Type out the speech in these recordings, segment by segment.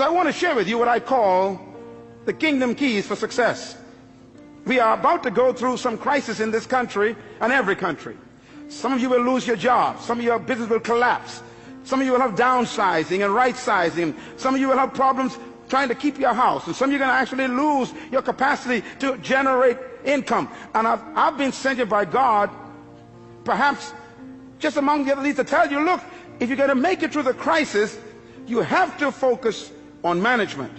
So I want to share with you what I call the kingdom keys for success. We are about to go through some crisis in this country and every country. Some of you will lose your job. Some of your business will collapse. Some of you will have downsizing and right-sizing. Some of you will have problems trying to keep your house. And some of you are going to actually lose your capacity to generate income. And I've been sent here by God, perhaps just among the other leaders, to tell you, look, if you're going to make it through the crisis, you have to focus on management.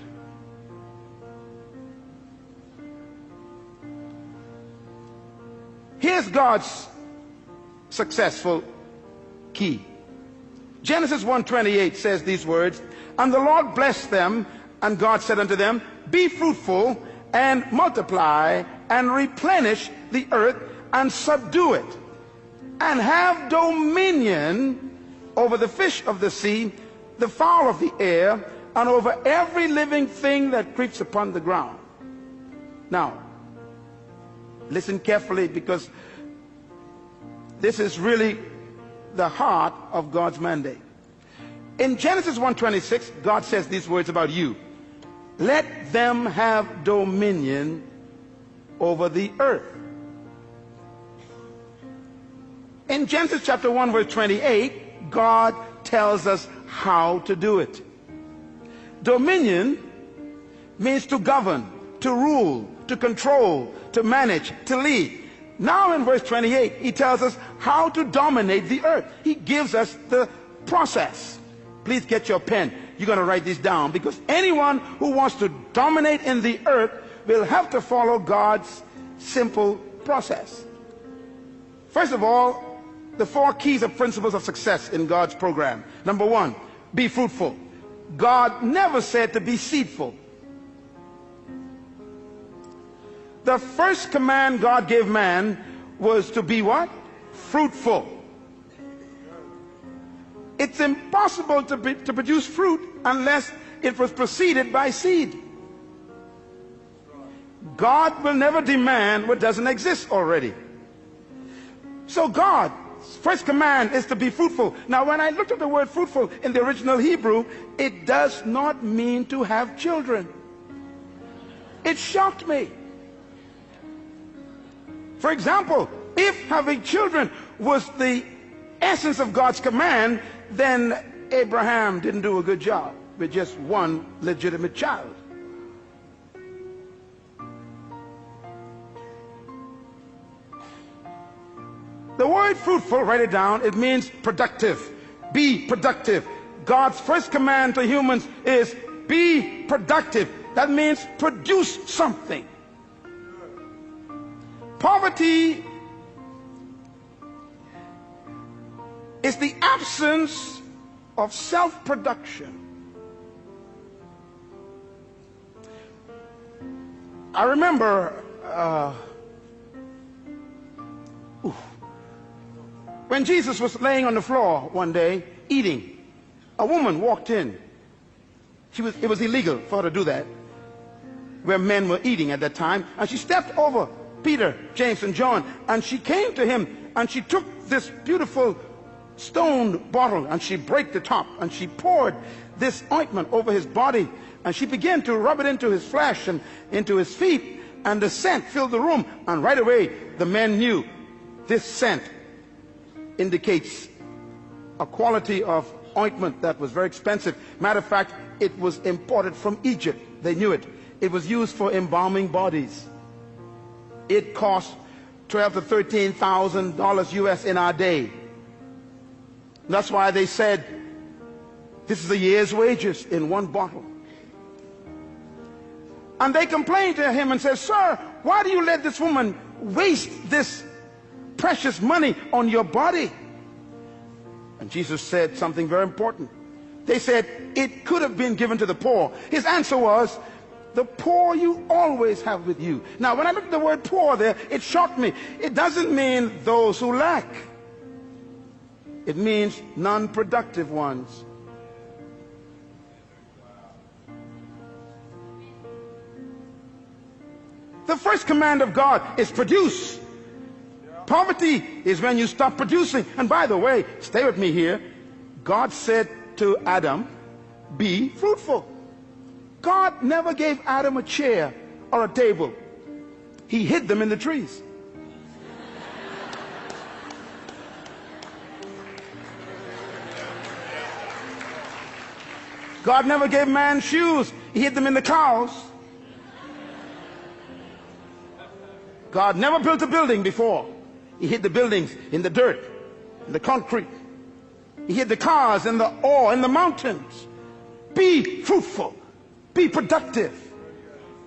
Here's God's successful key. Genesis 1:28 says these words, and the Lord blessed them, and God said unto them, be fruitful and multiply and replenish the earth and subdue it, and have dominion over the fish of the sea, the fowl of the air, and over every living thing that creeps upon the ground. Now, listen carefully, because this is really the heart of God's mandate. In Genesis 1:26, God says these words about you. Let them have dominion over the earth. In Genesis chapter 1 verse 28, God tells us how to do it. Dominion means to govern, to rule, to control, to manage, to lead. Now in verse 28, he tells us how to dominate the earth. He gives us the process. Please get your pen. You're going to write this down, because anyone who wants to dominate in the earth will have to follow God's simple process. First of all, the 4 keys of principles of success in God's program. Number 1, be fruitful. God never said to be seedful. The first command God gave man was to be what? Fruitful. It's impossible to produce fruit unless it was preceded by seed. God will never demand what doesn't exist already. So God's first command is to be fruitful. Now, when I looked at the word fruitful in the original Hebrew, it does not mean to have children. It shocked me. For example, if having children was the essence of God's command, then Abraham didn't do a good job with just one legitimate child. The word fruitful, write it down, it means productive. Be productive. God's first command to humans is be productive. That means produce something. Poverty is the absence of self-production. I remember when Jesus was laying on the floor one day eating, a woman walked in. It was illegal for her to do that where men were eating at that time, and she stepped over Peter, James, and John, and she came to him, and she took this beautiful stone bottle, and she broke the top, and she poured this ointment over his body, and she began to rub it into his flesh and into his feet, and the scent filled the room, and right away the men knew this scent indicates a quality of ointment that was very expensive. Matter of fact, it was imported from Egypt. They knew it. It was used for embalming bodies. It cost $12,000 to $13,000 US in our day. That's why they said this is a year's wages in one bottle. And they complained to him and said, sir, why do you let this woman waste this precious money on your body? And Jesus said something very important. They said it could have been given to the poor. His answer was, the poor you always have with you. Now, when I looked at the word poor there, it shocked me. It doesn't mean those who lack. It means non-productive ones. The first command of God is produce. Poverty is when you stop producing. And by the way, stay with me here. God said to Adam, be fruitful. God never gave Adam a chair or a table. He hid them in the trees. God never gave man shoes. He hid them in the cows. God never built a building before. He hid the buildings in the dirt, in the concrete. He hid the cars in the ore, in the mountains. Be fruitful. Be productive.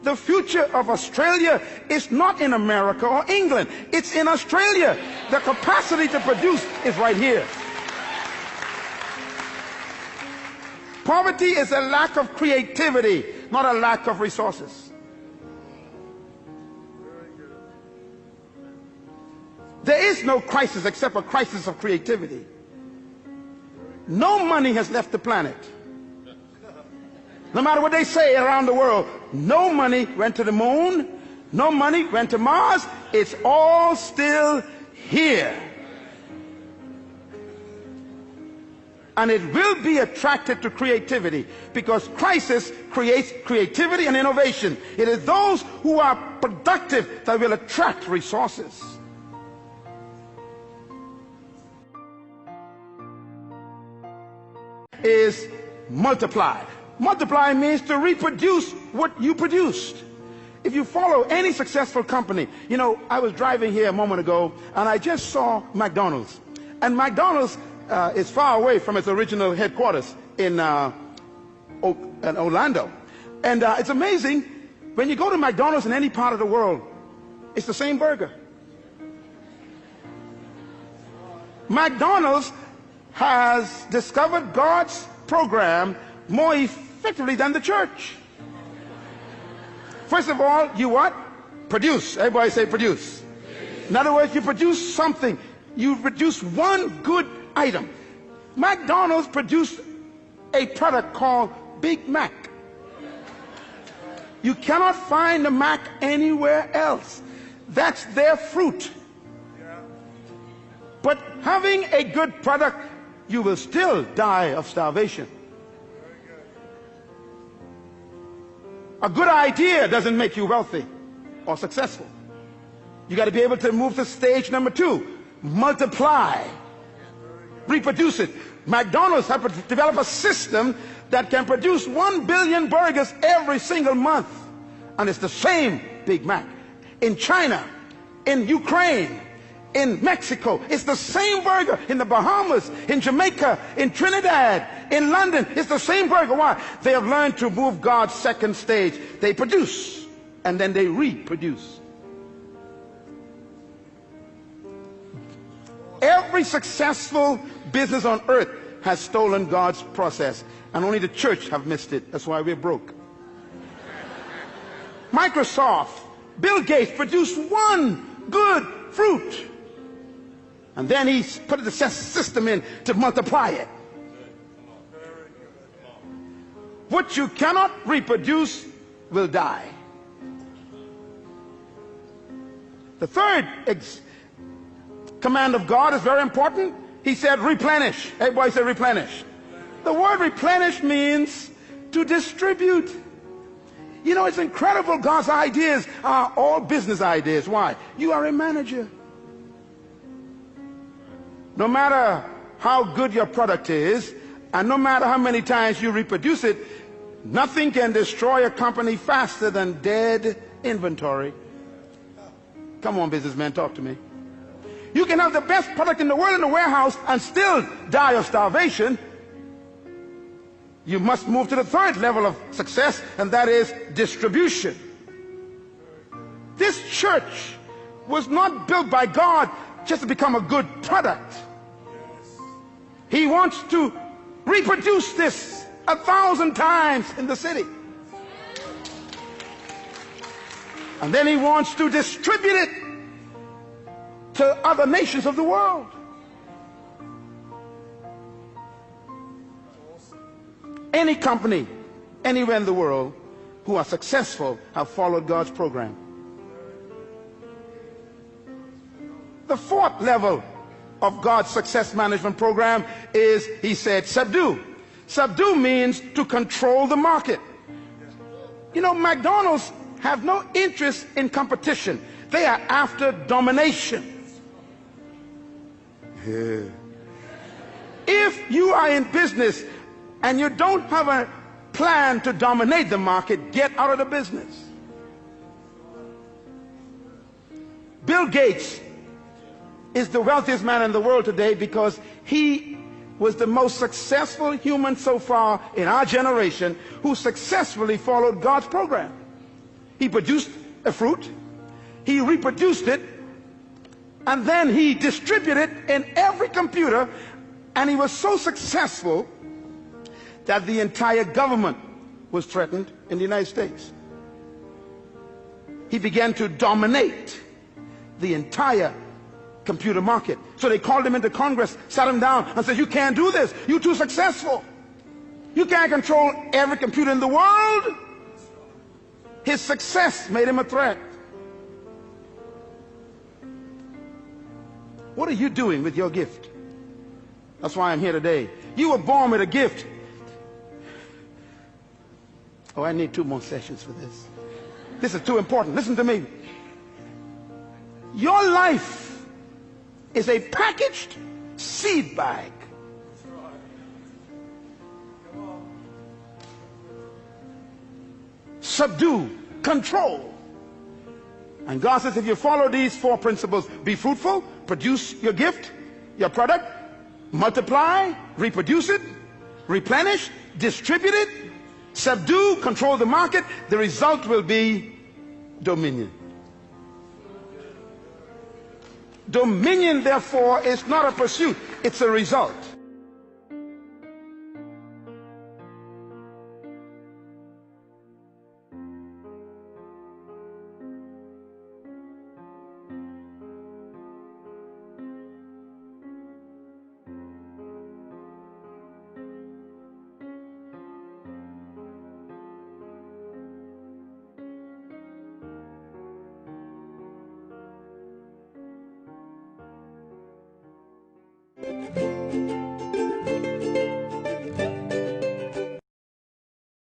The future of Australia is not in America or England. It's in Australia. The capacity to produce is right here. Poverty is a lack of creativity, not a lack of resources. There is no crisis except a crisis of creativity. No money has left the planet. No matter what they say around the world, no money went to the moon, no money went to Mars. It's all still here. And it will be attracted to creativity, because crisis creates creativity and innovation. It is those who are productive that will attract resources. Is multiply. Multiply means to reproduce what you produced. If you follow any successful company, you know, I was driving here a moment ago and I just saw McDonald's. And McDonald's is far away from its original headquarters in Orlando. And it's amazing, when you go to McDonald's in any part of the world, it's the same burger. McDonald's has discovered God's program more effectively than the church. First of all, you what? Produce. Everybody say produce. In other words, you produce something. You produce one good item. McDonald's produced a product called Big Mac. You cannot find the Mac anywhere else. That's their fruit. But having a good product, you will still die of starvation. A good idea doesn't make you wealthy or successful. You got to be able to move to stage number 2. Multiply. Reproduce it. McDonald's have to develop a system that can produce 1 billion burgers every single month. And it's the same Big Mac. In China, in Ukraine, in Mexico, it's the same burger. In the Bahamas, in Jamaica, in Trinidad, in London, it's the same burger. Why? They have learned to move God's second stage. They produce and then they reproduce. Every successful business on earth has stolen God's process, and only the church have missed it. That's why we're broke. Microsoft, Bill Gates produced one good fruit, and then he put the system in to multiply it. What you cannot reproduce will die. The third command of God is very important. He said replenish. Everybody say replenish. The word replenish means to distribute. You know, it's incredible. God's ideas are all business ideas. Why? You are a manager. No matter how good your product is, and no matter how many times you reproduce it, nothing can destroy a company faster than dead inventory. Come on, businessmen, talk to me. You can have the best product in the world in the warehouse and still die of starvation. You must move to the third level of success, and that is distribution. This church was not built by God just to become a good product. He wants to reproduce this 1,000 times in the city. And then he wants to distribute it to other nations of the world. Any company, anywhere in the world, who are successful have followed God's program. The fourth level of God's success management program is, he said, subdue. Subdue means to control the market. You know, McDonald's have no interest in competition. They are after domination. Yeah. If you are in business and you don't have a plan to dominate the market, get out of the business. Bill Gates is the wealthiest man in the world today because he was the most successful human so far in our generation who successfully followed God's program. He produced a fruit, he reproduced it, and then he distributed it in every computer, and he was so successful that the entire government was threatened in the United States. He began to dominate the entire computer market. So they called him into Congress, sat him down, and said, "You can't do this. You're too successful. You can't control every computer in the world." His success made him a threat. What are you doing with your gift? That's why I'm here today. You were born with a gift. Oh, I need 2 more sessions for this. This is too important. Listen to me. Your life is a packaged seed bag. Subdue, control. And God says if you follow these 4 principles, be fruitful, produce your gift, your product, multiply, reproduce it, replenish, distribute it, subdue, control the market, the result will be dominion. Dominion, therefore, is not a pursuit, it's a result.